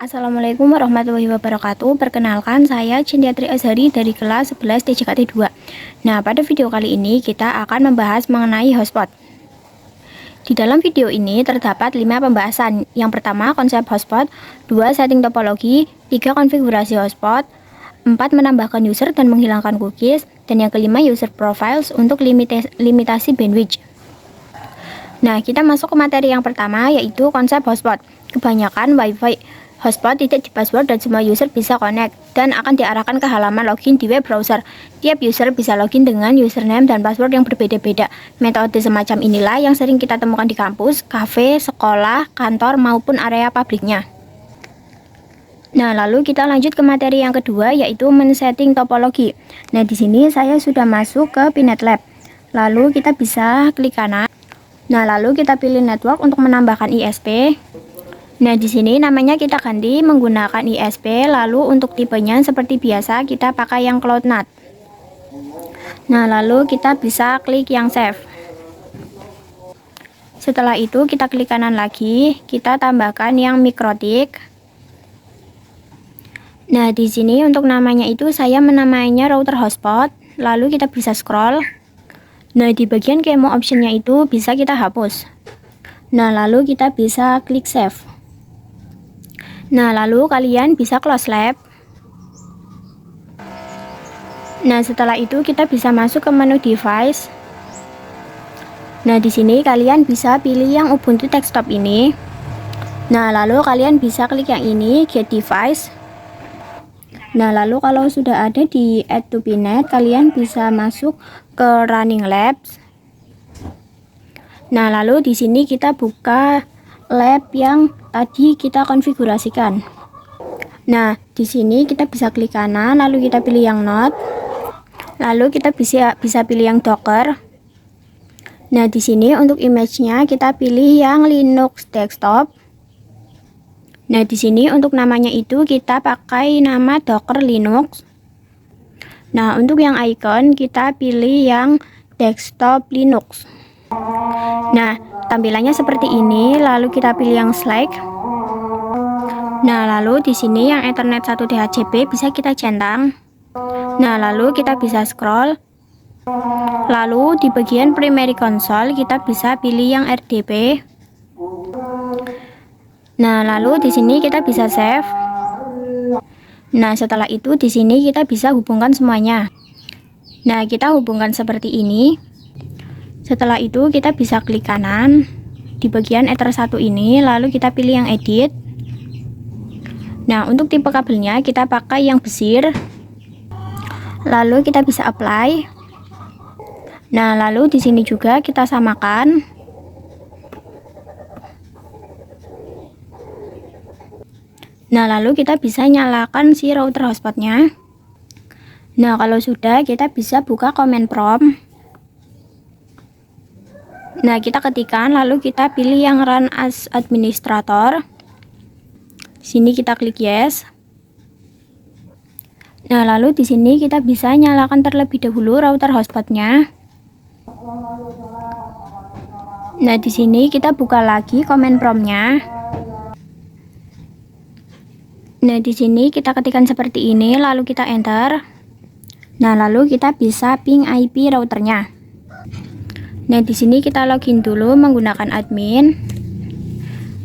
Assalamualaikum warahmatullahi wabarakatuh. Perkenalkan, saya Cindiatri Azhari dari kelas 11 TJKT 2. Nah, pada video kali ini kita akan membahas mengenai hotspot. Di dalam video ini terdapat 5 pembahasan. Yang pertama, konsep hotspot, 2 setting topologi, 3 konfigurasi hotspot, 4 menambahkan user dan menghilangkan cookies, dan yang kelima user profiles untuk limitasi bandwidth. Nah, kita masuk ke materi yang pertama, yaitu konsep hotspot. Kebanyakan WiFi hotspot tidak di password dan semua user bisa connect dan akan diarahkan ke halaman login di web browser. Tiap user bisa login dengan username dan password yang berbeda-beda. Metode semacam inilah yang sering kita temukan di kampus, kafe, sekolah, kantor, maupun area publiknya. Nah, lalu kita lanjut ke materi yang kedua, yaitu men-setting topologi. Nah, di sini saya sudah masuk ke Pinet Lab. Lalu kita bisa klik kanan. Nah, lalu kita pilih network untuk menambahkan ISP. Nah, di sini namanya kita ganti menggunakan ISP, lalu untuk tipenya seperti biasa kita pakai yang Cloud NAT. Nah, lalu kita bisa klik yang save. Setelah itu kita klik kanan lagi, kita tambahkan yang MikroTik. Nah, di sini untuk namanya itu saya menamainya router hotspot, lalu kita bisa scroll. Nah, di bagian kemo optionnya itu bisa kita hapus. Nah, lalu kita bisa klik save. Nah, lalu kalian bisa close lab. Nah, setelah itu kita bisa masuk ke menu device. Nah, di sini kalian bisa pilih yang Ubuntu desktop ini. Nah, lalu kalian bisa klik yang ini, get device. Nah, lalu kalau sudah ada di add to Pinet, kalian bisa masuk ke running labs. Nah, lalu di sini kita buka lab yang tadi kita konfigurasikan. Nah, di sini kita bisa klik kanan, lalu kita pilih yang Node. Lalu kita bisa pilih yang Docker. Nah, di sini untuk image-nya kita pilih yang Linux desktop. Nah, di sini untuk namanya itu kita pakai nama Docker Linux. Nah, untuk yang icon kita pilih yang desktop Linux. Nah, tampilannya seperti ini, lalu kita pilih yang Slack. Nah, lalu di sini yang Ethernet 1 DHCP bisa kita centang. Nah, lalu kita bisa scroll. Lalu di bagian primary console kita bisa pilih yang RDP. Nah, lalu di sini kita bisa save. Nah, setelah itu di sini kita bisa hubungkan semuanya. Nah, kita hubungkan seperti ini. Setelah itu kita bisa klik kanan di bagian Ether 1 ini, lalu kita pilih yang edit. Nah, untuk tipe kabelnya kita pakai yang besir. Lalu kita bisa apply. Nah, lalu di sini juga kita samakan. Nah, lalu kita bisa nyalakan si router hotspotnya. Nah, kalau sudah kita bisa buka command prompt. Nah, kita ketikkan, lalu kita pilih yang run as administrator. Sini kita klik yes. Nah, lalu di sini kita bisa nyalakan terlebih dahulu router hotspotnya. Nah, di sini kita buka lagi command promptnya. Nah, di sini kita ketikkan seperti ini, lalu kita enter. Nah, lalu kita bisa ping IP routernya. Nah, di sini kita login dulu menggunakan admin.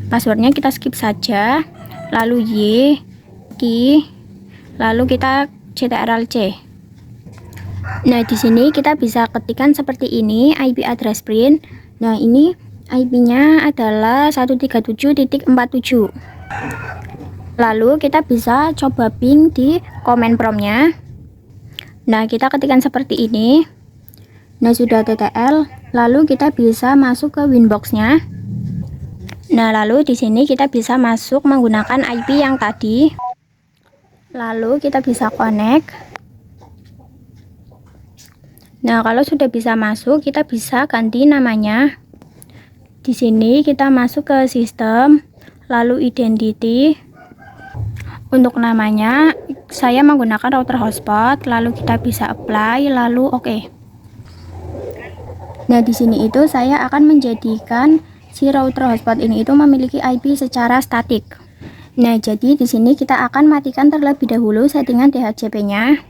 Passwordnya kita skip saja. Lalu Y, key, lalu kita ctrl-C. Nah, di sini kita bisa ketikkan seperti ini IP address print. Nah, ini IP-nya adalah 137.47. Lalu kita bisa coba ping di command prompt-nya. Nah, kita ketikkan seperti ini. Nah, sudah TTL, lalu kita bisa masuk ke Winbox-nya. Nah, lalu di sini kita bisa masuk menggunakan IP yang tadi. Lalu kita bisa connect. Nah, kalau sudah bisa masuk, kita bisa ganti namanya. Di sini kita masuk ke sistem, lalu identity. Untuk namanya, saya menggunakan router hotspot, lalu kita bisa apply, lalu oke. Nah, di sini itu saya akan menjadikan si router hotspot ini itu memiliki IP secara statik. Nah, jadi di sini kita akan matikan terlebih dahulu settingan DHCP-nya.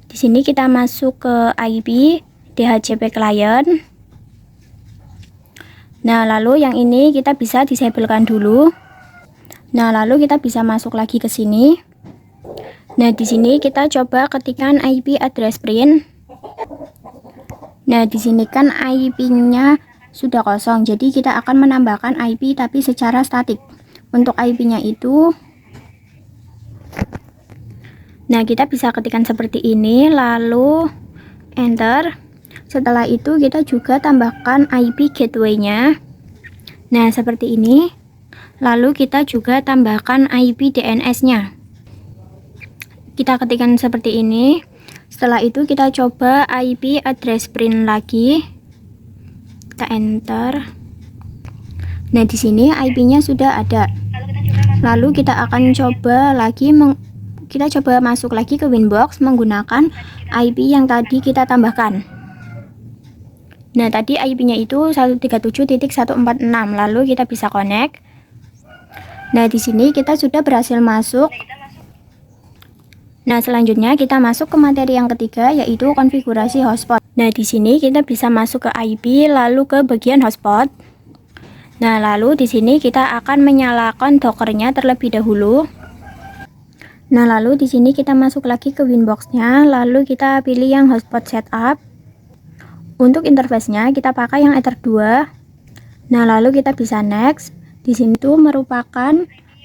Di sini kita masuk ke IP DHCP client. Nah, lalu yang ini kita bisa disablekan dulu. Nah, lalu kita bisa masuk lagi ke sini. Nah, di sini kita coba ketikkan IP address print. Nah, di sini kan IP-nya sudah kosong, jadi kita akan menambahkan IP tapi secara statik. Untuk IP-nya itu, nah kita bisa ketikkan seperti ini, lalu enter. Setelah itu kita juga tambahkan IP gateway-nya. Nah, seperti ini. Lalu kita juga tambahkan IP DNS-nya. Kita ketikkan seperti ini. Setelah itu kita coba IP address print lagi. Kita enter. Nah, di sini IP-nya sudah ada. Lalu kita akan coba lagi kita coba masuk lagi ke Winbox menggunakan IP yang tadi kita tambahkan. Nah, tadi IP-nya itu 137.146. Lalu kita bisa connect. Nah, di sini kita sudah berhasil masuk. Nah, selanjutnya kita masuk ke materi yang ketiga, yaitu konfigurasi hotspot. Nah, di sini kita bisa masuk ke IP lalu ke bagian hotspot. Nah, lalu di sini kita akan menyalakan Docker-nya terlebih dahulu. Nah, lalu di sini kita masuk lagi ke Winbox-nya, lalu kita pilih yang hotspot setup. Untuk interface-nya kita pakai yang Ether 2. Nah, lalu kita bisa next. Di sini tuh merupakan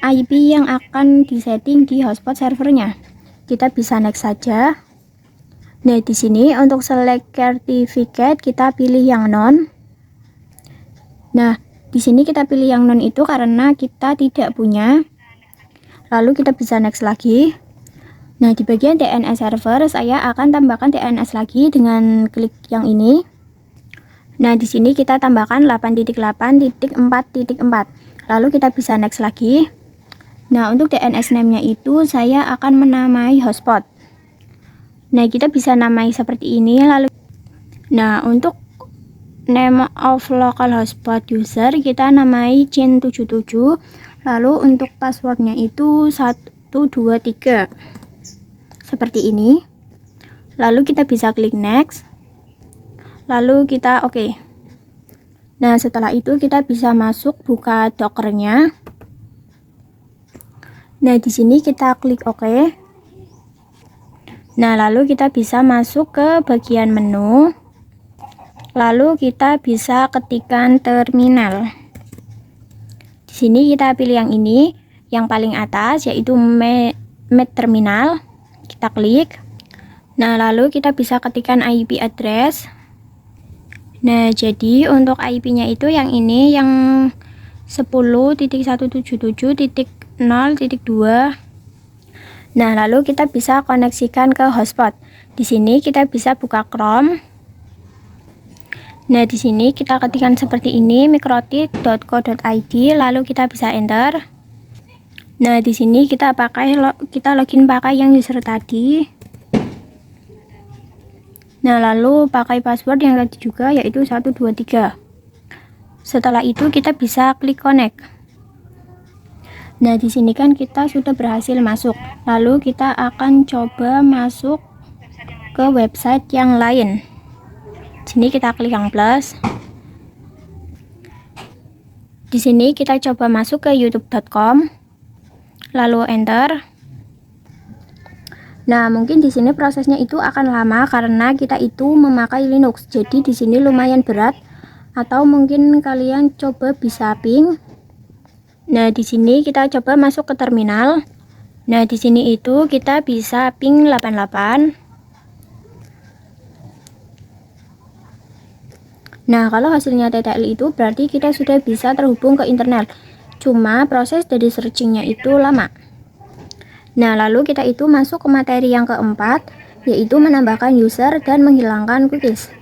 IP yang akan disetting di hotspot servernya. Kita bisa next saja. Nah, di sini untuk select certificate kita pilih yang non. Nah, di sini kita pilih yang non itu karena kita tidak punya. Lalu kita bisa next lagi. Nah, di bagian DNS server saya akan tambahkan DNS lagi dengan klik yang ini. Nah, di sini kita tambahkan 8.8.4.4. Lalu kita bisa next lagi. Nah, untuk DNS name-nya itu saya akan menamai hotspot. Nah, kita bisa namai seperti ini. Lalu nah, untuk name of local hotspot user kita namai Chin77. Lalu untuk passwordnya itu 123. Seperti ini. Lalu kita bisa klik next. Lalu kita oke. Nah, setelah itu kita bisa masuk buka Docker-nya. Nah, di sini kita klik oke. Nah, lalu kita bisa masuk ke bagian menu. Lalu kita bisa ketikkan terminal. Di sini kita pilih yang ini, yang paling atas yaitu Med Terminal. Kita klik. Nah, lalu kita bisa ketikkan IP address. Nah, jadi untuk IP-nya itu yang ini, yang 10.177.0.2. Nah, lalu kita bisa koneksikan ke hotspot. Di sini kita bisa buka Chrome. Nah, di sini kita ketikkan seperti ini, mikrotik.co.id, lalu kita bisa enter. Nah, di sini kita login pakai yang user tadi. Nah, lalu pakai password yang tadi juga, yaitu 123. Setelah itu kita bisa klik connect. Nah, di sini kan kita sudah berhasil masuk. Lalu kita akan coba masuk ke website yang lain. Di sini kita klik yang plus. Di sini kita coba masuk ke youtube.com. Lalu enter. Nah, mungkin di sini prosesnya itu akan lama karena kita itu memakai Linux. Jadi di sini lumayan berat, atau mungkin kalian coba bisa ping. Nah, di sini kita coba masuk ke terminal. Nah, di sini itu kita bisa ping 88. Nah, kalau hasilnya TTL itu berarti kita sudah bisa terhubung ke internet. Cuma proses dari searchingnya itu lama. Nah, lalu kita itu masuk ke materi yang keempat, yaitu menambahkan user dan menghilangkan cookies.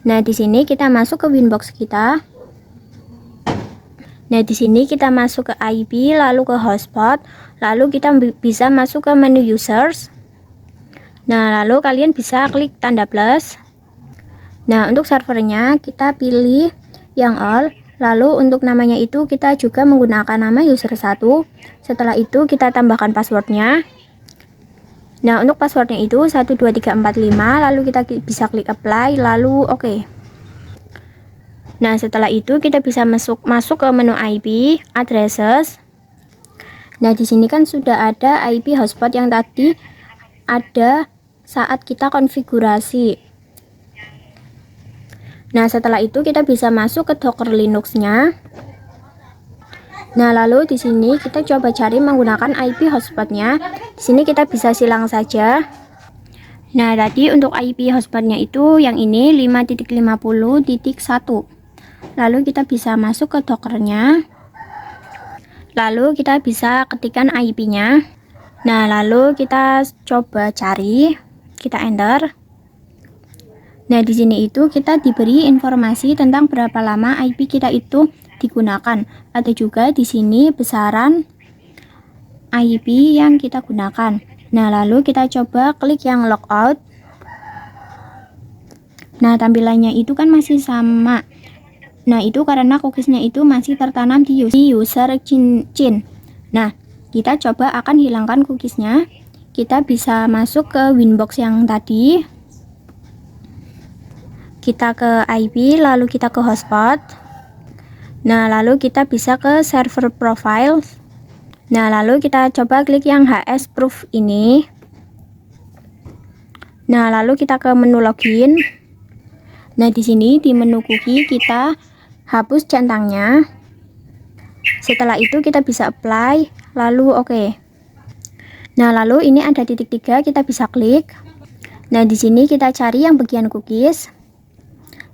Nah, di sini kita masuk ke Winbox kita. Nah, di sini kita masuk ke IP, lalu ke hotspot, lalu kita bisa masuk ke menu users. Nah, lalu kalian bisa klik tanda plus. Nah, untuk servernya kita pilih yang all. Lalu untuk namanya itu kita juga menggunakan nama user 1. Setelah itu kita tambahkan passwordnya. Nah, untuk passwordnya itu 12345, lalu kita bisa klik apply, lalu oke. Nah, setelah itu kita bisa masuk ke menu IP, addresses. Nah, di sini kan sudah ada IP hotspot yang tadi ada saat kita konfigurasi. Nah, setelah itu kita bisa masuk ke Docker Linux-nya. Nah, lalu di sini kita coba cari menggunakan IP hotspotnya. Di sini kita bisa silang saja. Nah, tadi untuk IP hotspotnya itu yang ini 5.50.1. Lalu kita bisa masuk ke Docker-nya. Lalu kita bisa ketikkan IP-nya. Nah, lalu kita coba cari, kita enter. Nah, di sini itu kita diberi informasi tentang berapa lama IP kita itu digunakan. Ada juga di sini besaran IP yang kita gunakan. Nah, lalu kita coba klik yang logout. Nah, tampilannya itu kan masih sama. Nah, itu karena cookiesnya itu masih tertanam di user Chin. Nah, kita coba akan hilangkan cookiesnya. Kita bisa masuk ke Winbox yang tadi. Kita ke IP, lalu kita ke hotspot. Nah, lalu kita bisa ke server profile. Nah, lalu kita coba klik yang HS proof ini. Nah, lalu kita ke menu login. Nah, di sini di menu cookie kita hapus centangnya. Setelah itu kita bisa apply, lalu oke. Nah, lalu ini ada titik 3, kita bisa klik. Nah, di sini kita cari yang bagian cookies.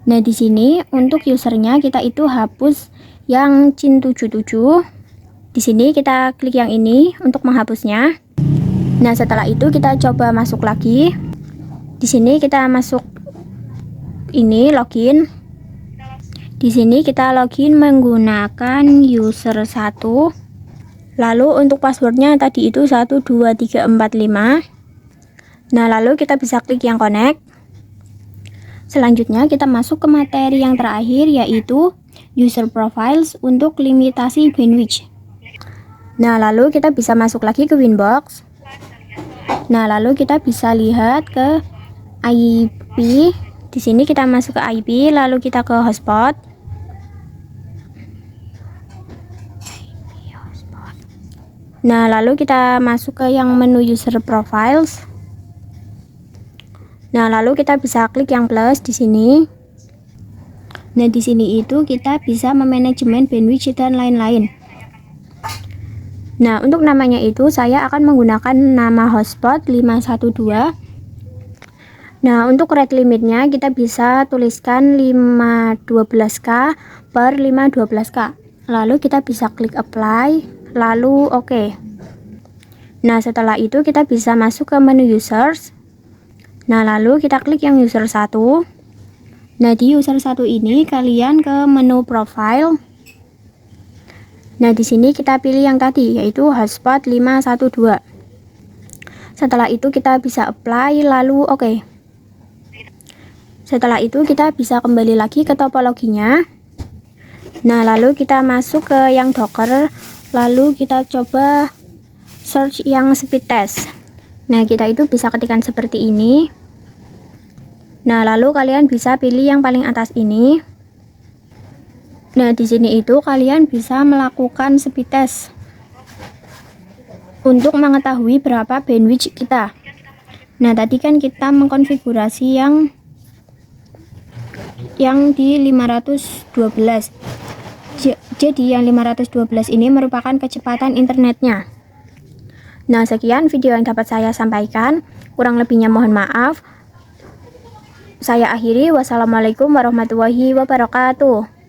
Nah, di sini untuk usernya kita itu hapus yang Chin77. Di sini kita klik yang ini untuk menghapusnya. Nah, setelah itu kita coba masuk lagi. Di sini kita masuk ini login. Di sini kita login menggunakan user 1. Lalu untuk passwordnya tadi itu 12345. Nah, lalu kita bisa klik yang connect. Selanjutnya kita masuk ke materi yang terakhir, yaitu user profiles untuk limitasi bandwidth. Nah, lalu kita bisa masuk lagi ke Winbox. Nah, lalu kita bisa lihat ke IP. Di sini kita masuk ke IP, lalu kita ke hotspot. Nah, lalu kita masuk ke yang menu user profiles. Nah, lalu kita bisa klik yang plus di sini. Nah, di sini itu kita bisa memanajemen bandwidth dan lain-lain. Nah, untuk namanya itu saya akan menggunakan nama hotspot 512. Nah, untuk rate limitnya kita bisa tuliskan 512k per 512k. Lalu kita bisa klik apply, lalu oke. Nah, setelah itu kita bisa masuk ke menu users. Nah, lalu kita klik yang user 1. Nah, di user 1 ini kalian ke menu profile. Nah, di sini kita pilih yang tadi, yaitu hotspot 512. Setelah itu kita bisa apply, lalu oke. Setelah itu kita bisa kembali lagi ke topologinya. Nah, lalu kita masuk ke yang Docker, lalu kita coba search yang speed test. Nah, kita itu bisa ketikkan seperti ini. Nah, lalu kalian bisa pilih yang paling atas ini. Nah, di sini itu kalian bisa melakukan speed test untuk mengetahui berapa bandwidth kita. Nah, tadi kan kita mengkonfigurasi yang di 512. Jadi yang 512 ini merupakan kecepatan internetnya. Nah, sekian video yang dapat saya sampaikan. Kurang lebihnya mohon maaf. Saya akhiri. Wassalamualaikum warahmatullahi wabarakatuh.